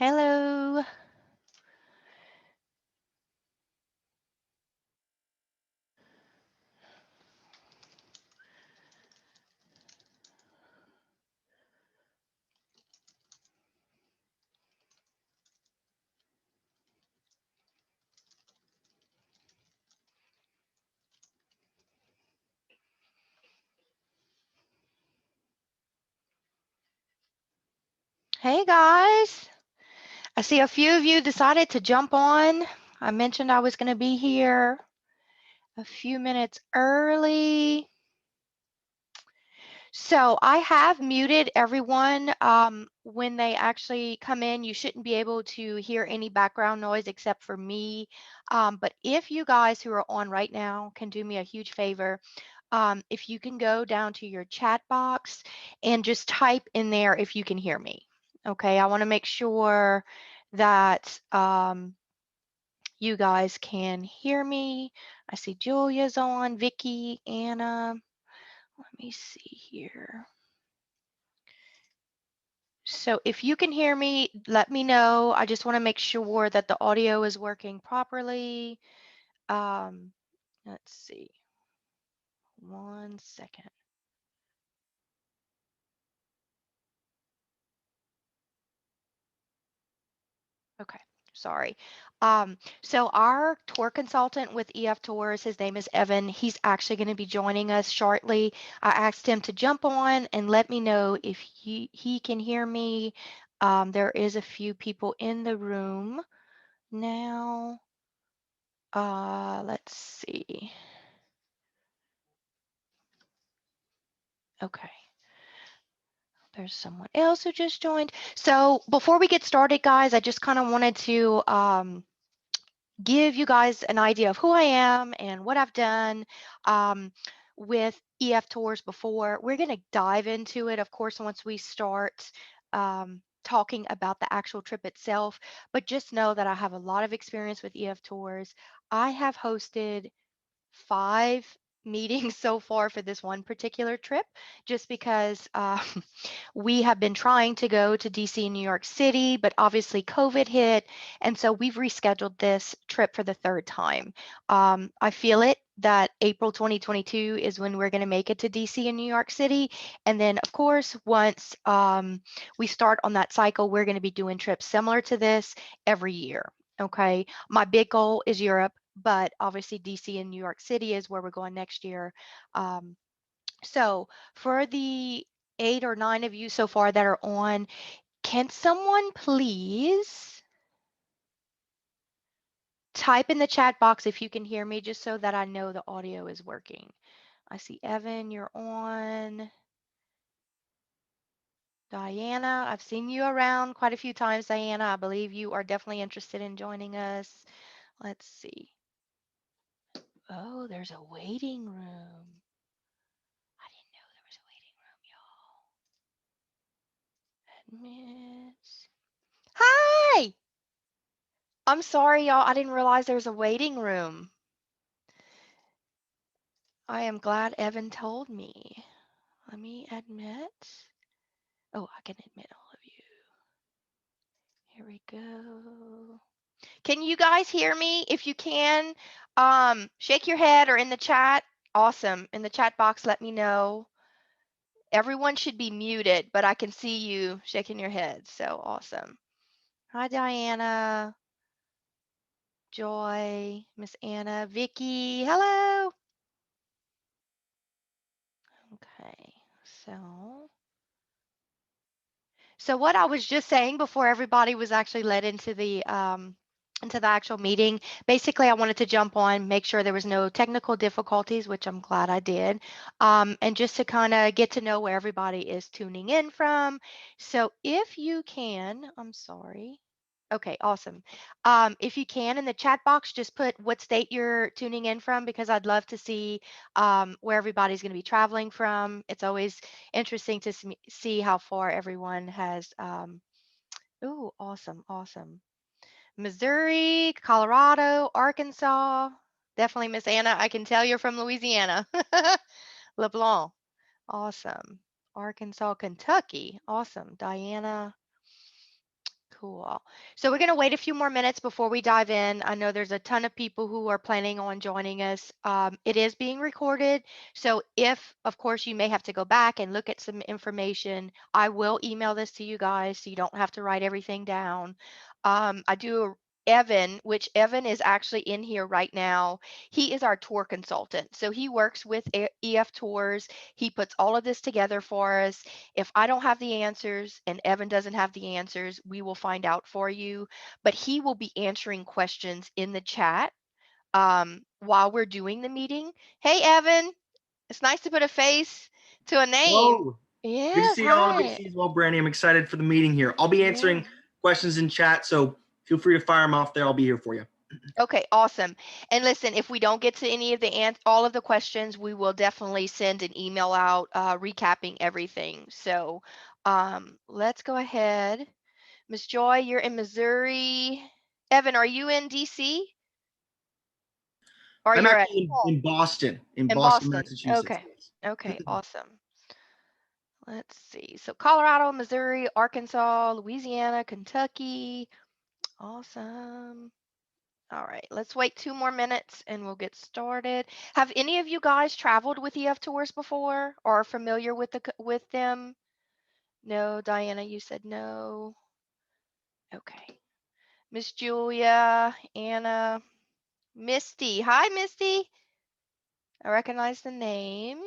Hello. Hey guys. I see a few of you decided to jump on. I mentioned I was going to be here a few minutes early. So I have muted everyone. When they actually come in, you shouldn't be able to hear any background noise except for me. But if you guys who are on right now can do me a huge favor, if you can go down to your chat box and just type in there if you can hear me. Okay, I want to make sure that you guys can hear me. I see Julia's on, Vicky, Anna. Let me see here. So if you can hear me, let me know. I just want to make sure that the audio is working properly. Let's see. 1 second. Okay, sorry. So our tour consultant with EF Tours, his name is Evan. He's actually going to be joining us shortly. I asked him to jump on and let me know if he can hear me. There is a few people in the room now. Let's see. Okay. There's someone else who just joined. So before we get started, guys, I just kind of wanted to give you guys an idea of who I am and what I've done with EF Tours before. We're going to dive into it, of course, once we start talking about the actual trip itself. But just know that I have a lot of experience with EF Tours. I have hosted 5 meetings so far for this one particular trip, just because we have been trying to go to DC and New York City, but obviously COVID hit, and so we've rescheduled this trip for the 3rd time. I feel it that April 2022 is when we're going to make it to DC and New York City, and then of course once we start on that cycle, we're going to be doing trips similar to this every year. Okay, my big goal is Europe, but obviously DC and New York City is where we're going next year. So for the 8 or 9 of you so far that are on, can someone please type in the chat box if you can hear me, just so that I know the audio is working? I see Evan, you're on. Diana, I've seen you around quite a few times, Diana. I believe you are definitely interested in joining us. Let's see. Oh, there's a waiting room. I didn't know there was a waiting room, y'all. Admits. Hi! I'm sorry, y'all. I didn't realize there's a waiting room. I am glad Evan told me. Let me admit. Oh, I can admit all of you. Here we go. Can you guys hear me? If you can, shake your head or in the chat. Awesome. In the chat box, let me know. Everyone should be muted, but I can see you shaking your head. So awesome. Hi, Diana, Joy, Miss Anna, Vicky. Hello. Okay. So what I was just saying before everybody was actually led into the actual meeting, basically I wanted to jump on, make sure there was no technical difficulties, which I'm glad I did, and just to kind of get to know where everybody is tuning in from. So if you can, I'm sorry. Okay, awesome. If you can, in the chat box, just put what state you're tuning in from, because I'd love to see where everybody's going to be traveling from. It's always interesting to see how far everyone has. Oh, awesome, awesome. Missouri, Colorado, Arkansas. Definitely, Miss Anna. I can tell you're from Louisiana. LeBlanc. Awesome. Arkansas, Kentucky. Awesome. Diana. Cool. So we're going to wait a few more minutes before we dive in. I know there's a ton of people who are planning on joining us. It is being recorded. So if, of course, you may have to go back and look at some information, I will email this to you guys so you don't have to write everything down. I do Evan, which Evan is actually in here right now. He is our tour consultant. So he works with EF Tours. He puts all of this together for us. If I don't have the answers and Evan doesn't have the answers, we will find out for you. But he will be answering questions in the chat while we're doing the meeting. Hey, Evan, it's nice to put a face to a name. Hello. Good to Yes, see y'all. Good to hi. see you as well, Brandy. I'm excited for the meeting here. I'll be Yeah. answering questions in chat, so feel free to fire them off there. I'll be here for you. Okay, awesome. And listen, if we don't get to any of the all of the questions, we will definitely send an email out recapping everything. So let's go ahead. Miss Joy, you're in Missouri. Evan, are you in DC? Or I'm you're at actually home in Boston, in Boston? Massachusetts. Okay. Yes. Okay, awesome. Let's see. So Colorado, Missouri, Arkansas, Louisiana, Kentucky. Awesome. All right, let's wait 2 more minutes and we'll get started. Have any of you guys traveled with EF Tours before or are familiar with with them? No, Diana, you said no. Okay. Miss Julia, Anna, Misty. Hi, Misty. I recognize the name.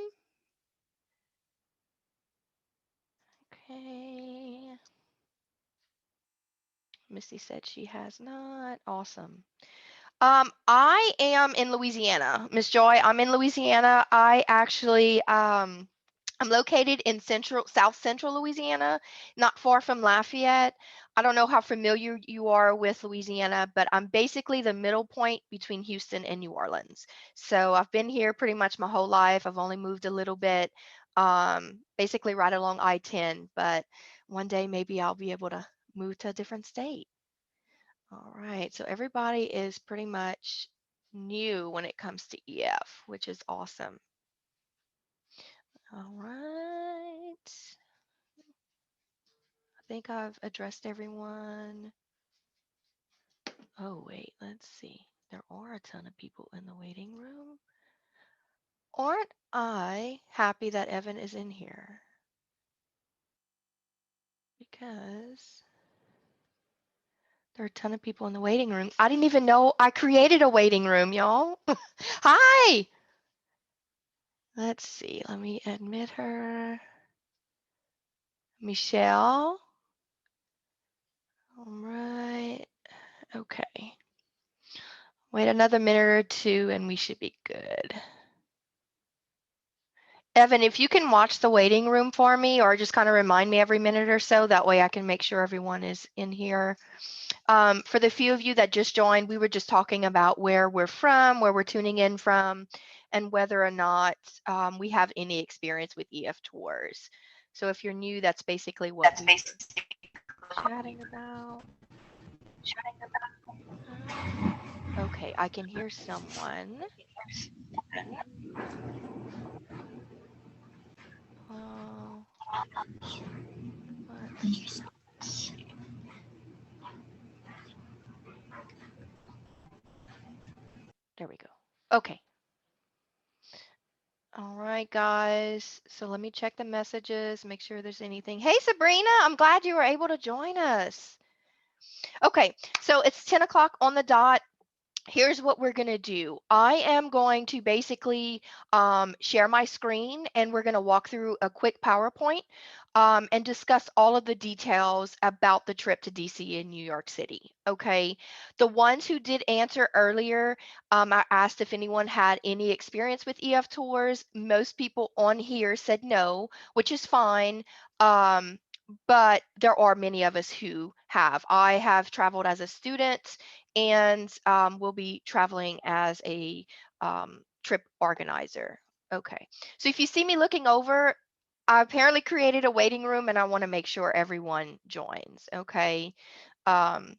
Okay. Misty said she has not. Awesome. I am in Louisiana, Miss Joy. I'm in Louisiana. I actually I'm located in South Central Louisiana, not far from Lafayette. I don't know how familiar you are with Louisiana, but I'm basically the middle point between Houston and New Orleans. So I've been here pretty much my whole life. I've only moved a little bit, basically right along I-10, but one day maybe I'll be able to move to a different state. All right, so everybody is pretty much new when it comes to EF, which is awesome. All right. I think I've addressed everyone. Oh, wait, let's see. There are a ton of people in the waiting room. Aren't I happy that Evan is in here? Because there are a ton of people in the waiting room. I didn't even know I created a waiting room, y'all. Hi. Let's see. Let me admit her. Michelle. All right. Okay. Wait another minute or two and we should be good. Evan, if you can watch the waiting room for me or just kind of remind me every minute or so, that way I can make sure everyone is in here. For the few of you that just joined, we were just talking about where we're from, where we're tuning in from, and whether or not we have any experience with EF Tours. So if you're new, that's basically what we were chatting about. Okay, I can hear someone. Oh, let's see. There we go. Okay. All right, guys. So let me check the messages, make sure there's anything. Hey, Sabrina, I'm glad you were able to join us. Okay, so it's 10 o'clock on the dot. Here's what we're going to do. I am going to basically share my screen and we're going to walk through a quick PowerPoint and discuss all of the details about the trip to DC and New York City. Okay. The ones who did answer earlier, I asked if anyone had any experience with EF tours. Most people on here said no, which is fine. But there are many of us who have. I have traveled as a student and we'll be traveling as a trip organizer. Okay, so if you see me looking over, I apparently created a waiting room and I want to make sure everyone joins. Okay, so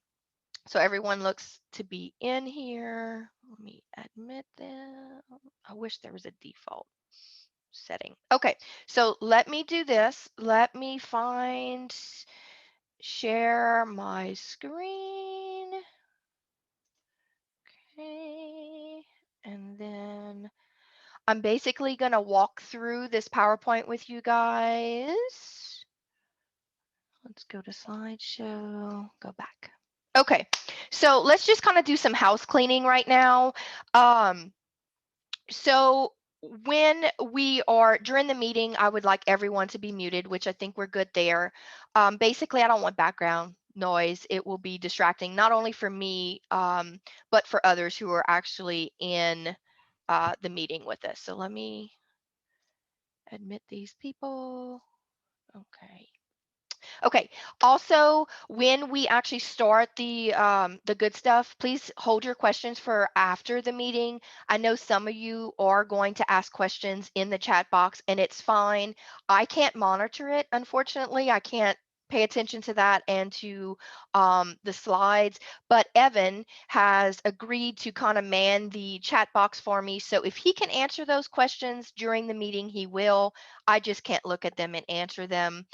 everyone looks to be in here. Let me admit them. I wish there was a default setting. Okay, so let me do this. Let me find share my screen. Okay, and then I'm basically going to walk through this PowerPoint with you guys. Let's go to slideshow, go back. Okay, so let's just kind of do some house cleaning right now. So when we are during the meeting, I would like everyone to be muted, which I think we're good there. Basically, I don't want background noise. It will be distracting, not only for me, but for others who are actually in the meeting with us. So let me admit these people. Okay. Okay. Also, when we actually start the good stuff, please hold your questions for after the meeting. I know some of you are going to ask questions in the chat box, and it's fine. I can't monitor it, unfortunately. I can't pay attention to that and to the slides, but Evan has agreed to kind of man the chat box for me. So if he can answer those questions during the meeting, he will. I just can't look at them and answer them.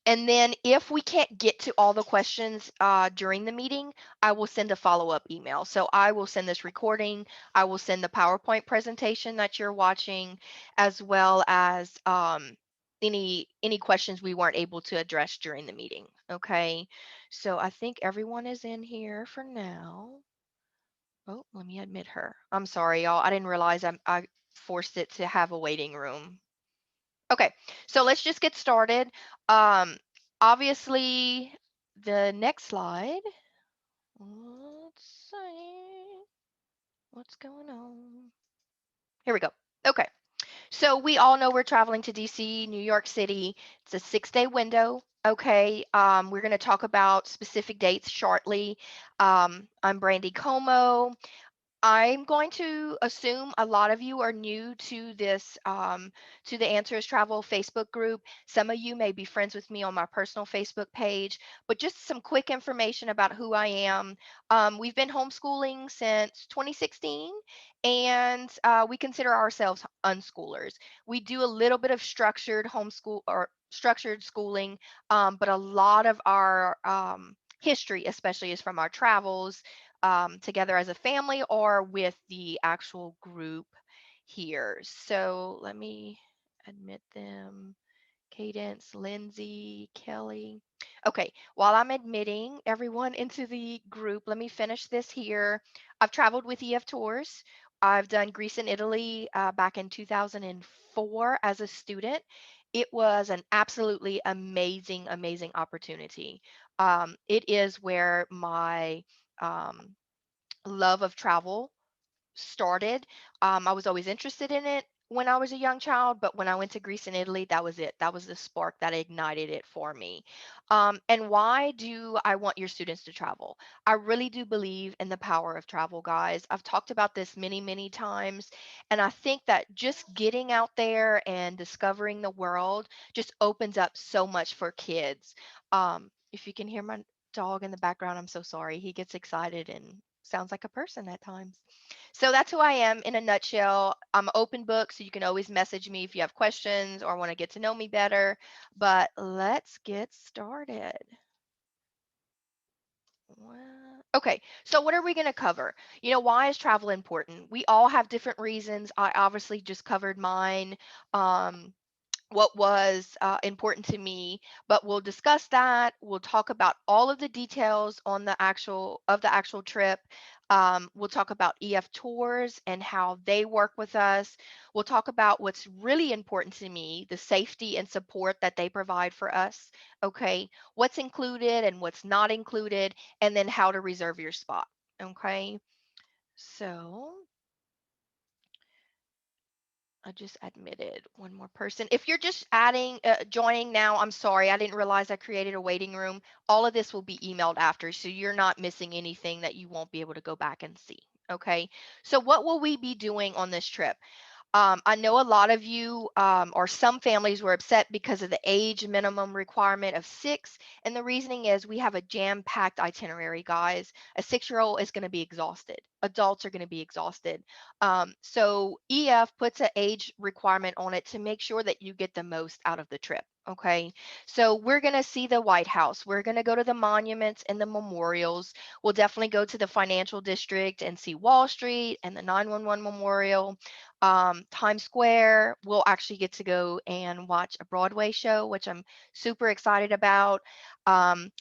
And then if we can't get to all the questions during the meeting, I will send a follow-up email. So I will send this recording. I will send the PowerPoint presentation that you're watching, as well as any questions we weren't able to address during the meeting. Okay, so I think everyone is in here for now. Oh, let me admit her. I'm sorry, y'all. I didn't realize I forced it to have a waiting room. Okay, so let's just get started. Obviously, the next slide. Let's see what's going on. Here we go. Okay, so we all know we're traveling to DC, New York City. It's a 6-day window. Okay, we're going to talk about specific dates shortly. I'm Brandy Como. I'm going to assume a lot of you are new to this, to the Answers Travel Facebook group. Some of you may be friends with me on my personal Facebook page, but just some quick information about who I am. We've been homeschooling since 2016, and we consider ourselves unschoolers. We do a little bit of structured homeschool or structured schooling, but a lot of our history, especially, is from our travels together as a family or with the actual group here. So let me admit them. Cadence, Lindsay, Kelly. Okay, while I'm admitting everyone into the group, let me finish this here. I've traveled with EF Tours. I've done Greece and Italy back in 2004 as a student. It was an absolutely amazing, amazing opportunity. It is where my um, love of travel started. I was always interested in it when I was a young child, but when I went to Greece and Italy, that was it. That was the spark that ignited it for me. And why do I want your students to travel? I really do believe in the power of travel, guys. I've talked about this many, many times, and I think that just getting out there and discovering the world just opens up so much for kids. If you can hear my dog in the background, I'm so sorry. He gets excited and sounds like a person at times. So that's who I am in a nutshell. I'm an open book, so you can always message me if you have questions or want to get to know me better. But let's get started. Okay, so what are we going to cover? Why is travel important? We all have different reasons. I obviously just covered mine. What was important to me, but we'll discuss that. We'll talk about all of the details on the actual trip. We'll talk about EF Tours and how they work with us. We'll talk about what's really important to me, the safety and support that they provide for us. Okay, what's included and what's not included, and then how to reserve your spot. Okay, so I just admitted one more person. If you're just joining now, I'm sorry. I didn't realize I created a waiting room. All of this will be emailed after, so you're not missing anything that you won't be able to go back and see. Okay. So what will we be doing on this trip? I know a lot of you or some families were upset because of the age minimum requirement of 6. And the reasoning is we have a jam-packed itinerary, guys. A 6-year-old is going to be exhausted. adults are going to be exhausted. So EF puts an age requirement on it to make sure that you get the most out of the trip. Okay, so we're going to see the White House. We're going to go to the monuments and the memorials. We'll definitely go to the financial district and see Wall Street and the 911 Memorial. Times Square, we'll actually get to go and watch a Broadway show, which I'm super excited about.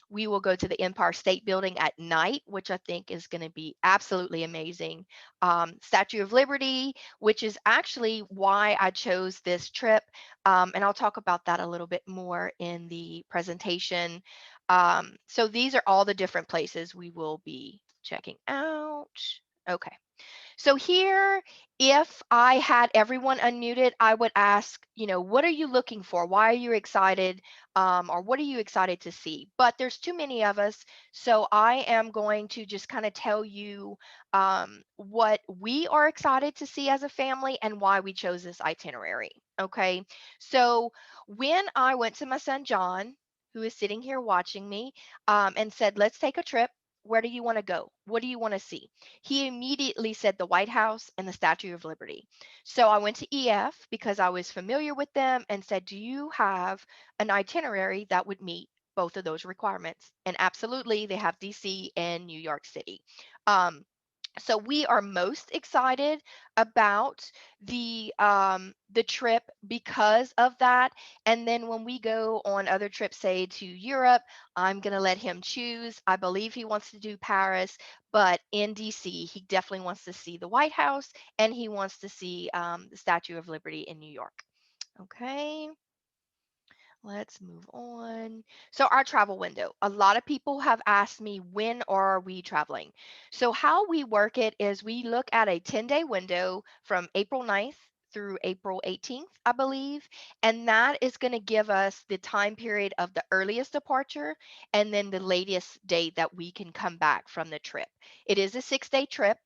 We will go to the Empire State Building at night, which I think is going to be absolutely amazing. Statue of Liberty, which is actually why I chose this trip. And I'll talk about that a little bit more in the presentation. So these are all the different places we will be checking out. Okay. So here, if I had everyone unmuted, I would ask, what are you looking for? Why are you excited? Or what are you excited to see? But there's too many of us, so I am going to just kind of tell you what we are excited to see as a family and why we chose this itinerary. Okay, so when I went to my son John, who is sitting here watching me, and said, let's take a trip. Where do you want to go? What do you want to see? He immediately said the White House and the Statue of Liberty. So I went to EF because I was familiar with them and said, do you have an itinerary that would meet both of those requirements? And absolutely, they have DC and New York City. So we are most excited about the trip because of that. And then when we go on other trips, say to Europe, I'm going to let him choose. I believe he wants to do Paris, but in DC, he definitely wants to see the White House and he wants to see the Statue of Liberty in New York. Okay. Let's move on. So our travel window. A lot of people have asked me, when are we traveling? So how we work it is we look at a 10-day window from April 9th through April 18th, I believe. And that is going to give us the time period of the earliest departure and then the latest date that we can come back from the trip. It is a 6-day trip.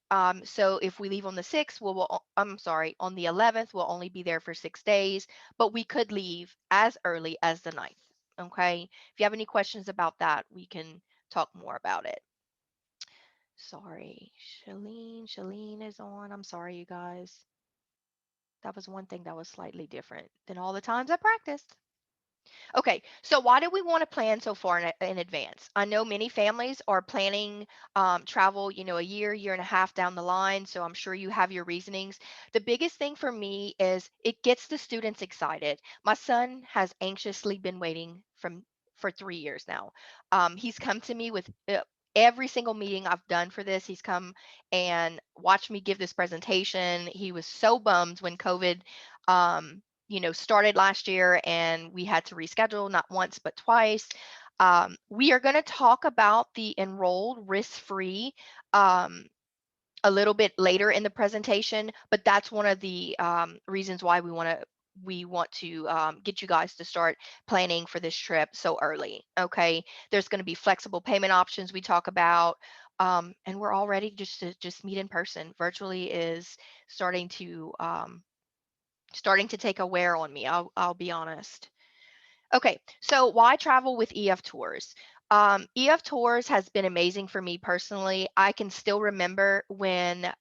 So if we leave on the 6th, I'm sorry, on the 11th, we'll only be there for 6 days, but we could leave as early as the 9th. Okay. If you have any questions about that, we can talk more about it. Sorry, Shalene is on. I'm sorry, you guys. That was one thing that was slightly different than all the times I practiced. Okay, so why do we want to plan so far in advance? I know many families are planning travel, a year and a half down the line. So I'm sure you have your reasonings. The biggest thing for me is it gets the students excited. My son has anxiously been waiting for 3 years now. He's come to me with every single meeting I've done for this. He's come and watched me give this presentation. He was so bummed when COVID started last year and we had to reschedule not once but twice. We are going to talk about the enrolled risk-free a little bit later in the presentation, but that's one of the reasons why we want to get you guys to start planning for this trip so early. Okay, there's going to be flexible payment options we talk about. And we're all ready just meet in person. Virtually is starting to take a wear on me. I'll be honest. Okay, so why travel with EF Tours? EF Tours has been amazing for me personally. I can still remember when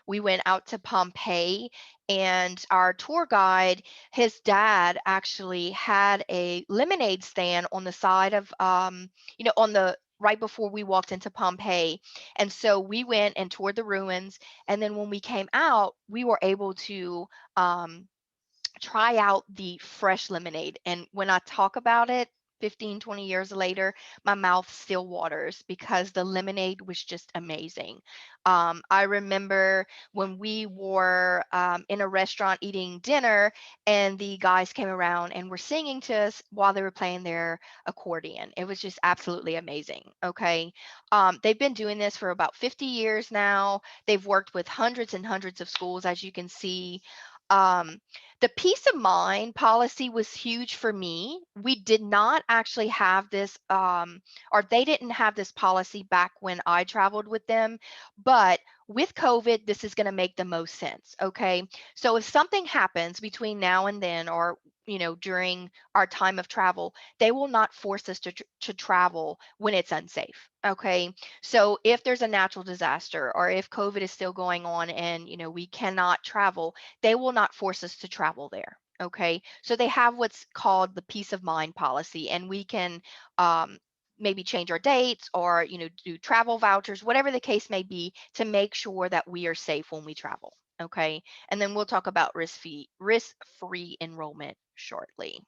we went out to Pompeii and our tour guide, his dad actually had a lemonade stand on the side of, on the right before we walked into Pompeii. And so we went and toured the ruins. And then when we came out, we were able to try out the fresh lemonade. And when I talk about it 15, 20 years later, my mouth still waters because the lemonade was just amazing. I remember when we were in a restaurant eating dinner and the guys came around and were singing to us while they were playing their accordion. It was just absolutely amazing. Okay. They've been doing this for about 50 years now. They've worked with hundreds and hundreds of schools, as you can see. Um, the peace of mind policy was huge for me. We did not actually have this, or they didn't have this policy back when I traveled with them. But with COVID, this is going to make the most sense. Okay. So if something happens between now and then, or during our time of travel, they will not force us to travel when it's unsafe. Okay. So if there's a natural disaster or if COVID is still going on and, we cannot travel, they will not force us to travel there. Okay. So they have what's called the peace of mind policy, and we can um, maybe change our dates or, do travel vouchers, whatever the case may be, to make sure that we are safe when we travel. Okay. And then we'll talk about risk-free enrollment shortly.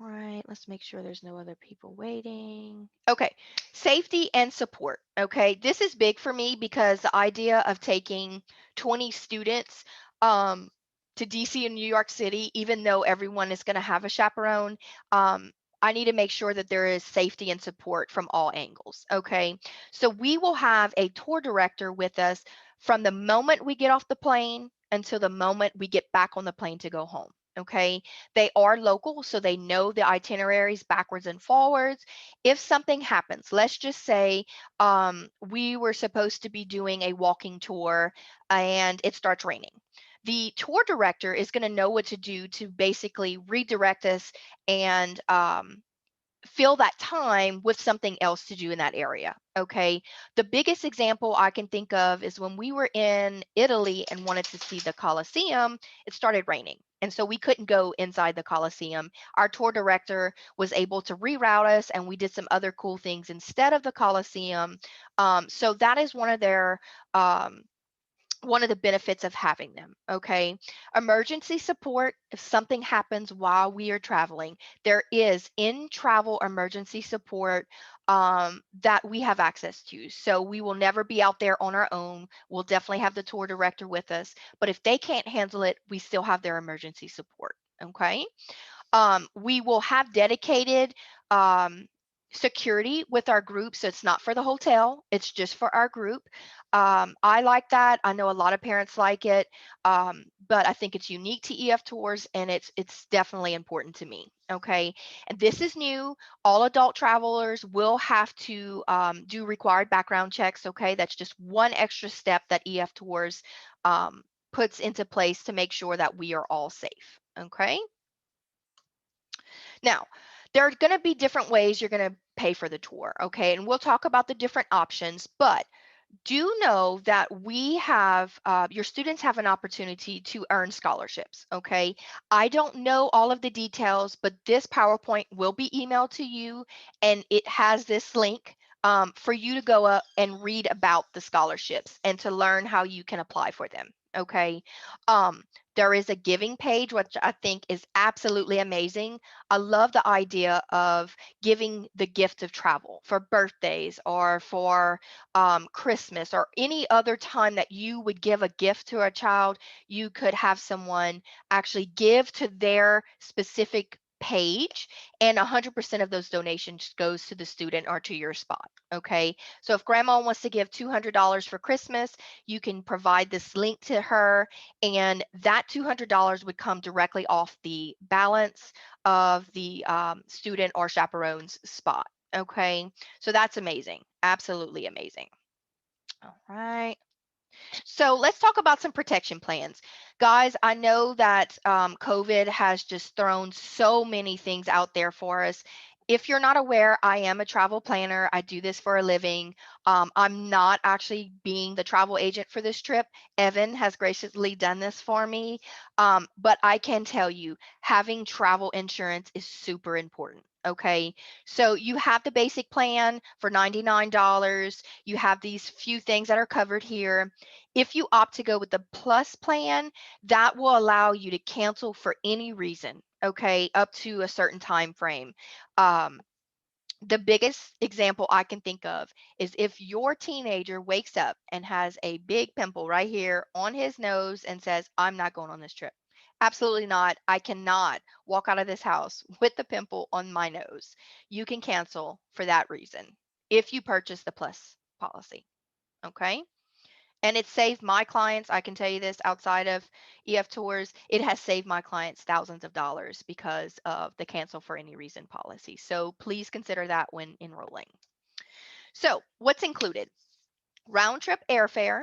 All right, let's make sure there's no other people waiting. Okay, safety and support. Okay, this is big for me because the idea of taking 20 students um, to DC and New York City, even though everyone is going to have a chaperone, um, I need to make sure that there is safety and support from all angles. Okay, so we will have a tour director with us from the moment we get off the plane until the moment we get back on the plane to go home. Okay, they are local, so they know the itineraries backwards and forwards. If something happens, let's just say we were supposed to be doing a walking tour and it starts raining. The tour director is going to know what to do to basically redirect us and fill that time with something else to do in that area. Okay. The biggest example I can think of is when we were in Italy and wanted to see the Colosseum, it started raining. And so we couldn't go inside the Colosseum. Our tour director was able to reroute us, and we did some other cool things instead of the Colosseum. So that is um, one of the benefits of having them. Okay. Emergency support. If something happens while we are traveling, there is in travel emergency support that we have access to. So we will never be out there on our own. We'll definitely have the tour director with us. But if they can't handle it, we still have their emergency support. Okay. We will have dedicated security with our group. So it's not for the hotel, it's just for our group. I like that. I know a lot of parents like it, but I think it's unique to EF Tours, and it's definitely important to me. Okay, and this is new. All adult travelers will have to do required background checks. Okay, that's just one extra step that EF Tours puts into place to make sure that we are all safe. Okay. Now, there are going to be different ways you're going to pay for the tour, okay? And we'll talk about the different options, but do know that we have your students have an opportunity to earn scholarships. Okay, I don't know all of the details, but this PowerPoint will be emailed to you, and it has this link for you to go up and read about the scholarships and to learn how you can apply for them. Okay, um, there is a giving page, which I think is absolutely amazing. I love the idea of giving the gift of travel for birthdays or for Christmas or any other time that you would give a gift to a child. You could have someone actually give to their specific page, and 100% of those donations goes to the student or to your spot. Okay, so if grandma wants to give $200 for Christmas, you can provide this link to her, and that $200 would come directly off the balance of the student or chaperone's spot. Okay, so that's amazing, absolutely amazing. All right. So let's talk about some protection plans. Guys, I know that COVID has just thrown so many things out there for us. If you're not aware, I am a travel planner. I do this for a living. I'm not actually being the travel agent for this trip. Evan has graciously done this for me. But I can tell you, having travel insurance is super important. Okay, so you have the basic plan for $99. You have these few things that are covered here. If you opt to go with the plus plan, that will allow you to cancel for any reason, okay, up to a certain time frame. Um, the biggest example I can think of is if your teenager wakes up and has a big pimple right here on his nose and says, I'm not going on this trip. Absolutely not. I cannot walk out of this house with the pimple on my nose. You can cancel for that reason if you purchase the plus policy. Okay. And it saved my clients, I can tell you this outside of EF Tours, it has saved my clients thousands of dollars because of the cancel for any reason policy. So please consider that when enrolling. So what's included? Round trip airfare.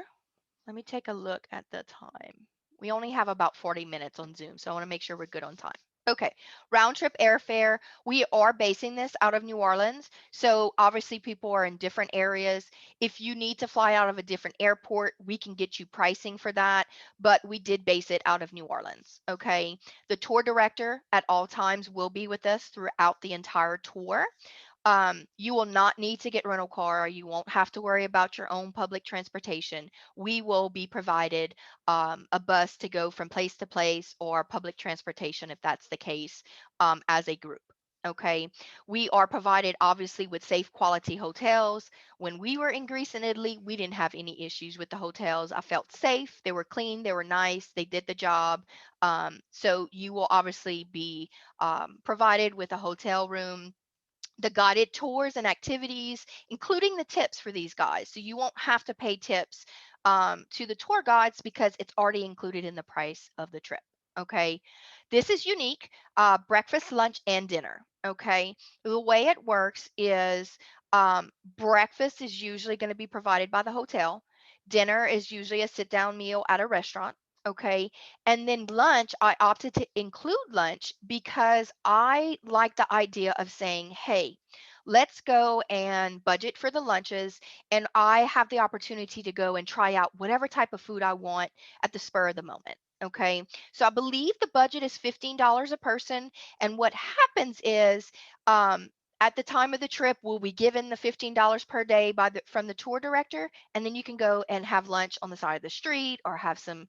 Let me take a look at the time. We only have about 40 minutes on Zoom, so I want to make sure we're good on time. Okay, round trip airfare. We are basing this out of New Orleans. So obviously people are in different areas. If you need to fly out of a different airport, we can get you pricing for that, but we did base it out of New Orleans. Okay, the tour director at all times will be with us throughout the entire tour. You will not need to get rental car. You won't have to worry about your own public transportation. We will be provided a bus to go from place to place, or public transportation if that's the case, as a group. Okay, we are provided obviously with safe quality hotels. When we were in Greece and Italy, we didn't have any issues with the hotels. I felt safe. They were clean. They were nice. They did the job. So you will obviously be provided with a hotel room, the guided tours and activities, including the tips for these guys. So you won't have to pay tips to the tour guides because it's already included in the price of the trip. Okay. This is unique, breakfast, lunch, and dinner. Okay. The way it works is breakfast is usually going to be provided by the hotel. Dinner is usually a sit down meal at a restaurant. Okay. And then lunch, I opted to include lunch because I like the idea of saying, hey, let's go and budget for the lunches. And I have the opportunity to go and try out whatever type of food I want at the spur of the moment. Okay. So I believe the budget is $15 a person. And what happens is, at the time of the trip, we'll be given the $15 per day from the tour director, and then you can go and have lunch on the side of the street or have some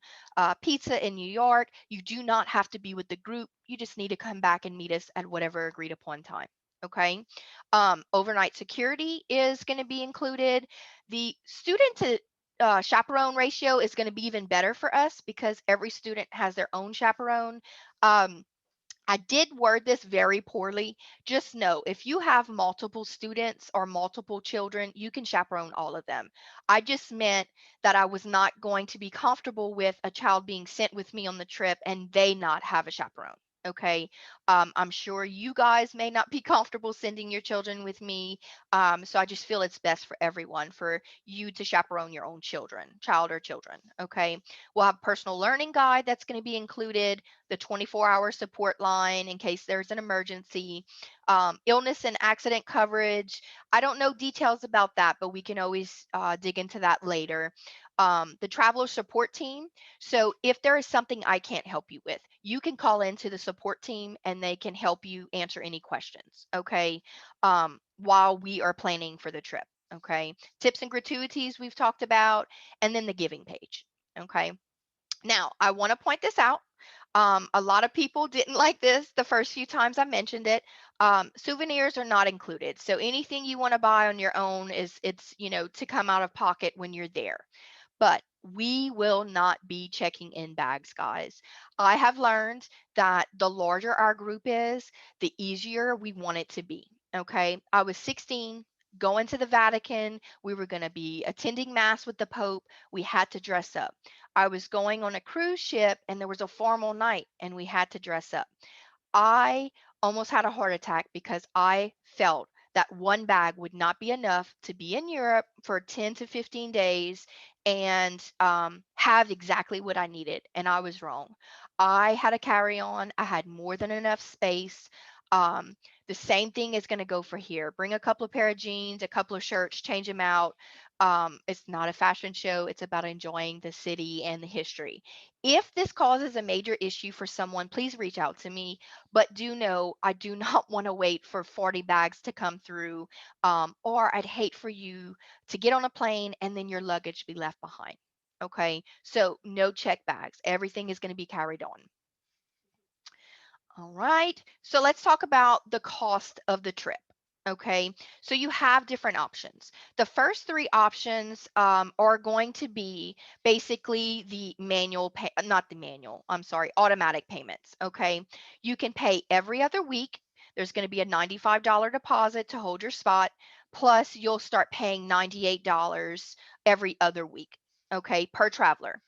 pizza in New York. You do not have to be with the group. You just need to come back and meet us at whatever agreed upon time. Okay. Overnight security is going to be included. The student to chaperone ratio is going to be even better for us because every student has their own chaperone. Um, I did word this very poorly. Just know if you have multiple students or multiple children, you can chaperone all of them. I just meant that I was not going to be comfortable with a child being sent with me on the trip and they not have a chaperone. Okay. I'm sure you guys may not be comfortable sending your children with me. So I just feel it's best for everyone for you to chaperone your own child or children. Okay. We'll have personal learning guide that's going to be included, the 24-hour support line in case there's an emergency, illness and accident coverage. I don't know details about that, but we can always dig into that later. The traveler support team. So if there is something I can't help you with, you can call into the support team and they can help you answer any questions. Okay. While we are planning for the trip. Okay. Tips and gratuities we've talked about, and then the giving page. Okay. Now, I want to point this out. A lot of people didn't like this the first few times I mentioned it. Souvenirs are not included. So anything you want to buy on your own it's to come out of pocket when you're there. But we will not be checking in bags, guys. I have learned that the larger our group is, the easier we want it to be. Okay. I was 16, going to the Vatican. We were going to be attending Mass with the Pope. We had to dress up. I was going on a cruise ship and there was a formal night and we had to dress up. I almost had a heart attack because I felt that one bag would not be enough to be in Europe for 10 to 15 days and have exactly what I needed. And I was wrong. I had a carry on, I had more than enough space. Um, the same thing is going to go for here. Bring a couple of pair of jeans, a couple of shirts, change them out. It's not a fashion show, it's about enjoying the city and the history. If this causes a major issue for someone, please reach out to me. But do know I do not want to wait for 40 bags to come through, or I'd hate for you to get on a plane and then your luggage be left behind. Okay, so no check bags. Everything is going to be carried on. All right, so let's talk about the cost of the trip. Okay, so you have different options. The first three options are going to be basically the not the manual, I'm sorry, automatic payments. Okay, you can pay every other week. There's going to be a $95 deposit to hold your spot, plus you'll start paying $98 every other week. Okay, per traveler.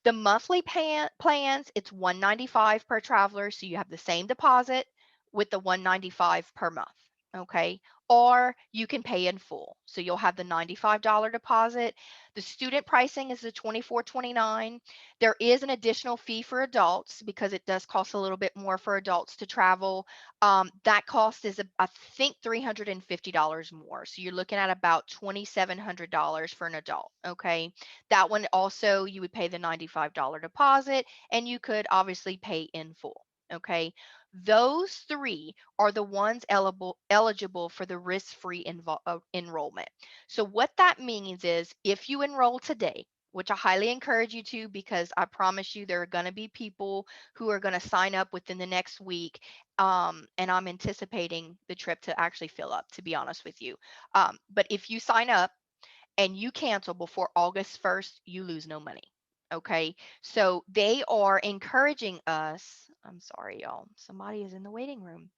The monthly plans, it's $195 per traveler, so you have the same deposit with the $195 per month. okay? Or you can pay in full. So you'll have the $95 deposit. The student pricing is the $24.29. There is an additional fee for adults because it does cost a little bit more for adults to travel. That cost is, I think, $350 more. So you're looking at about $2,700 for an adult, okay? That one also, you would pay the $95 deposit, and you could obviously pay in full, okay? Those three are the ones eligible for the risk-free enrollment. So what that means is if you enroll today, which I highly encourage you to, because I promise you there are going to be people who are going to sign up within the next week. And I'm anticipating the trip to actually fill up, to be honest with you. But if you sign up and you cancel before August 1st, you lose no money. Okay. So they are encouraging us. I'm sorry, y'all. Somebody is in the waiting room.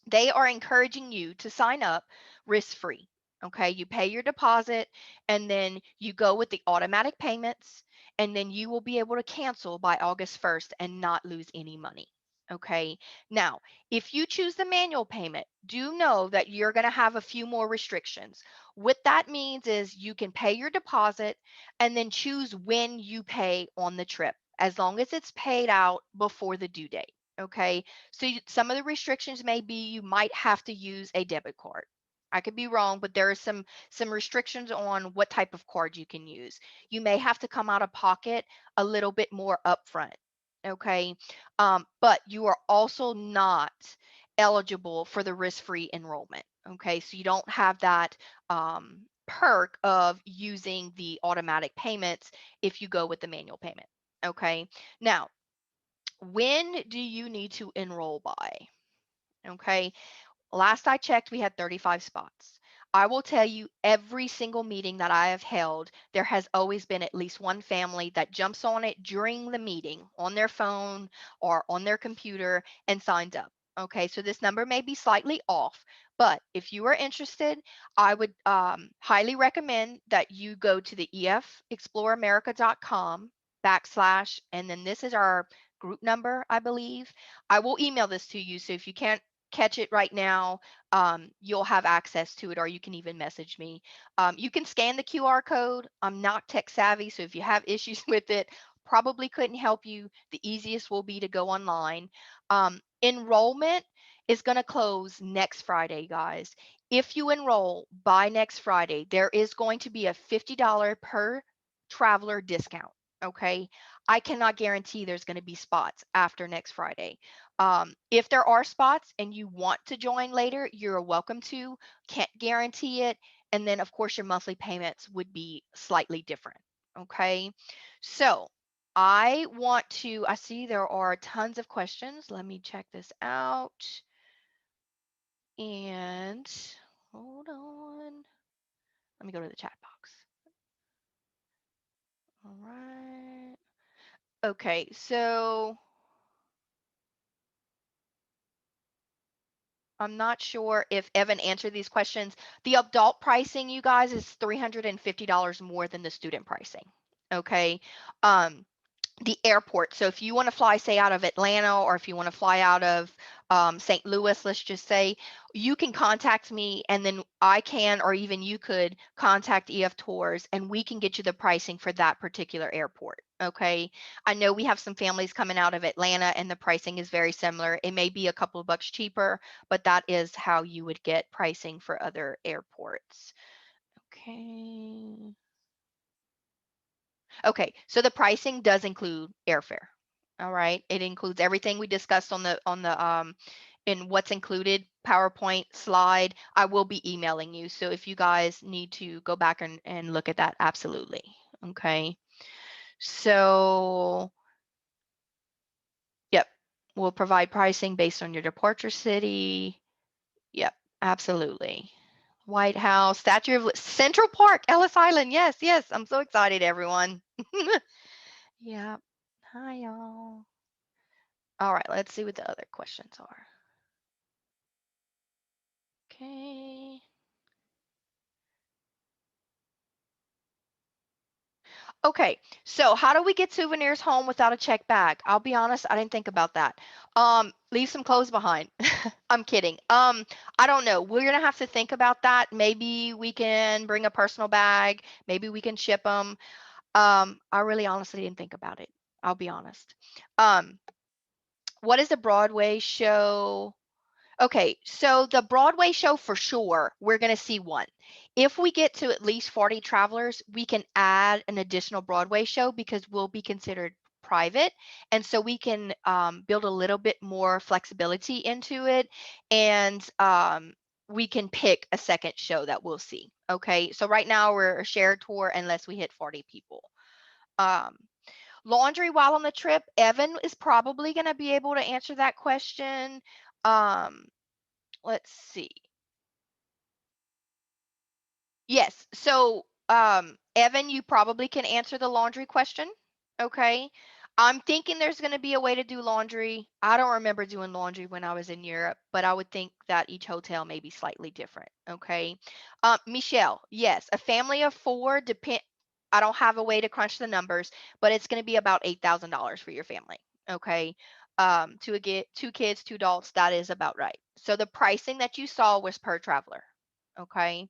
They are encouraging you to sign up risk free. Okay. You pay your deposit and then you go with the automatic payments, and then you will be able to cancel by August 1st and not lose any money. Okay. Now, if you choose the manual payment, do know that you're going to have a few more restrictions. What that means is you can pay your deposit and then choose when you pay on the trip, as long as it's paid out before the due date. Okay. So some of the restrictions may be you might have to use a debit card. I could be wrong, but there are some restrictions on what type of card you can use. You may have to come out of pocket a little bit more upfront. Okay. But you are also not eligible for the risk-free enrollment. Okay. So you don't have that perk of using the automatic payments if you go with the manual payment. Okay. Now, when do you need to enroll by? Okay. Last I checked, we had 35 spots. I will tell you, every single meeting that I have held, there has always been at least one family that jumps on it during the meeting on their phone or on their computer and signs up. Okay, so this number may be slightly off, but if you are interested, I would highly recommend that you go to the efexploreamerica.com / and then this is our group number, I believe. I will email this to you, so if you can't catch it right now, you'll have access to it, or you can even message me. You can scan the QR code. I'm not tech savvy, so if you have issues with it, probably couldn't help you. The easiest will be to go online. Enrollment is going to close next Friday, guys. If you enroll by next Friday, there is going to be a $50 per traveler discount. Okay. I cannot guarantee there's going to be spots after next Friday. If there are spots and you want to join later, you're welcome to. Can't guarantee it. And then, of course, your monthly payments would be slightly different. Okay. So I see there are tons of questions. Let me check this out. And hold on. Let me go to the chat box. All right. Okay. So I'm not sure if Evan answered these questions. The adult pricing, you guys, is $350 more than the student pricing. Okay. The airport. So if you want to fly, say, out of Atlanta, or if you want to fly out of St. Louis, let's just say, you can contact me, and then I can, or even you could contact EF Tours, and we can get you the pricing for that particular airport. Okay. I know we have some families coming out of Atlanta, and the pricing is very similar. It may be a couple of bucks cheaper, but that is how you would get pricing for other airports. Okay. Okay, so the pricing does include airfare. All right, it includes everything we discussed on the in what's included PowerPoint slide. I will be emailing you, so if you guys need to go back and look at that, absolutely. Okay, so yep, we'll provide pricing based on your departure city. Yep, absolutely. White House, Statue of Central Park, Ellis Island. Yes, yes, I'm so excited, everyone. Yeah. Hi, y'all. All right, let's see what the other questions are. Okay. Okay, so how do we get souvenirs home without a check bag? I'll be honest, I didn't think about that. Leave some clothes behind. I'm kidding. I don't know. We're gonna have to think about that. Maybe we can bring a personal bag. Maybe we can ship them. I really honestly didn't think about it. I'll be honest. Um, what is a Broadway show? Okay, so the Broadway show for sure, we're going to see one. If we get to at least 40 travelers, we can add an additional Broadway show because we'll be considered private. And so we can build a little bit more flexibility into it. And we can pick a second show that we'll see. Okay, so right now we're a shared tour unless we hit 40 people. Um, Laundry while on the trip, Evan is probably going to be able to answer that question. Um, let's see. Yes. So, Evan, you probably can answer the laundry question. Okay. I'm thinking there's going to be a way to do laundry. I don't remember doing laundry when I was in Europe, but I would think that each hotel may be slightly different. Okay. Michelle, yes, a family of four depend. I don't have a way to crunch the numbers, but it's going to be about $8,000 for your family. Okay. To get two kids, two adults, that is about right. So the pricing that you saw was per traveler. Okay.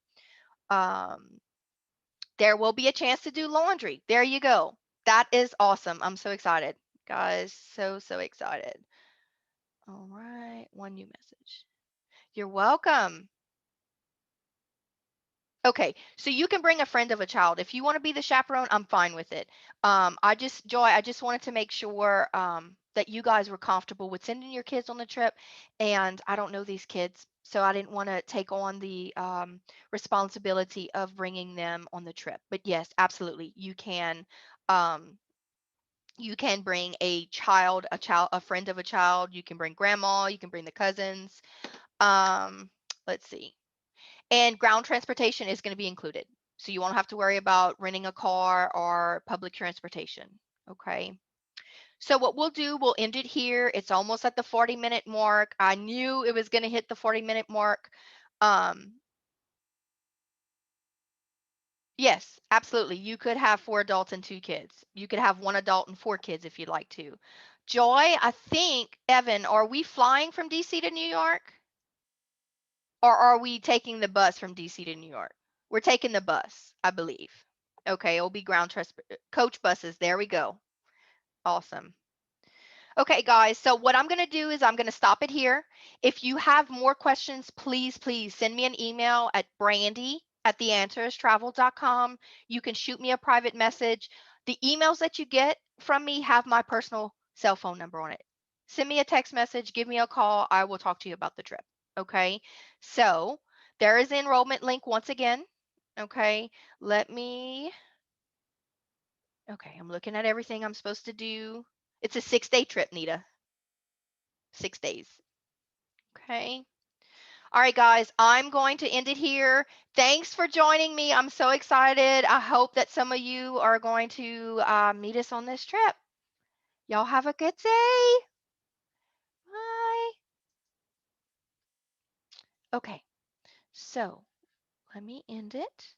Um, there will be a chance to do laundry. There you go. That is awesome. I'm so excited. Guys, so excited. All right, one new message. You're welcome. Okay, so you can bring a friend of a child. If you want to be the chaperone, I'm fine with it. Joy, I just wanted to make sure that you guys were comfortable with sending your kids on the trip. And I don't know these kids, so I didn't want to take on the responsibility of bringing them on the trip. But yes, absolutely, um, you can bring a friend of a child. You can bring grandma. You can bring the cousins. Um, let's see. And ground transportation is going to be included. So you won't have to worry about renting a car or public transportation. Okay. So what we'll do, we'll end it here. It's almost at the 40-minute mark. I knew it was going to hit the 40-minute mark. Um, yes, absolutely. You could have 4 adults and 2 kids. You could have 1 adult and 4 kids if you'd like to. Joy, I think, Evan, are we flying from DC to New York? Or are we taking the bus from DC to New York? We're taking the bus, I believe. Okay, it'll be coach buses. There we go. Awesome. Okay, guys, so what I'm going to do is I'm going to stop it here. If you have more questions, please send me an email at brandy@theanswerstravel.com. You can shoot me a private message. The emails that you get from me have my personal cell phone number on it. Send me a text message, give me a call. I will talk to you about the trip. Okay, so there is the enrollment link once again. Okay, let me, okay, I'm looking at everything I'm supposed to do. It's a 6-day trip, Nita. 6 days. Okay. All right, guys, I'm going to end it here. Thanks for joining me. I'm so excited. I hope that some of you are going to meet us on this trip. Y'all have a good day. Bye. Okay, so let me end it.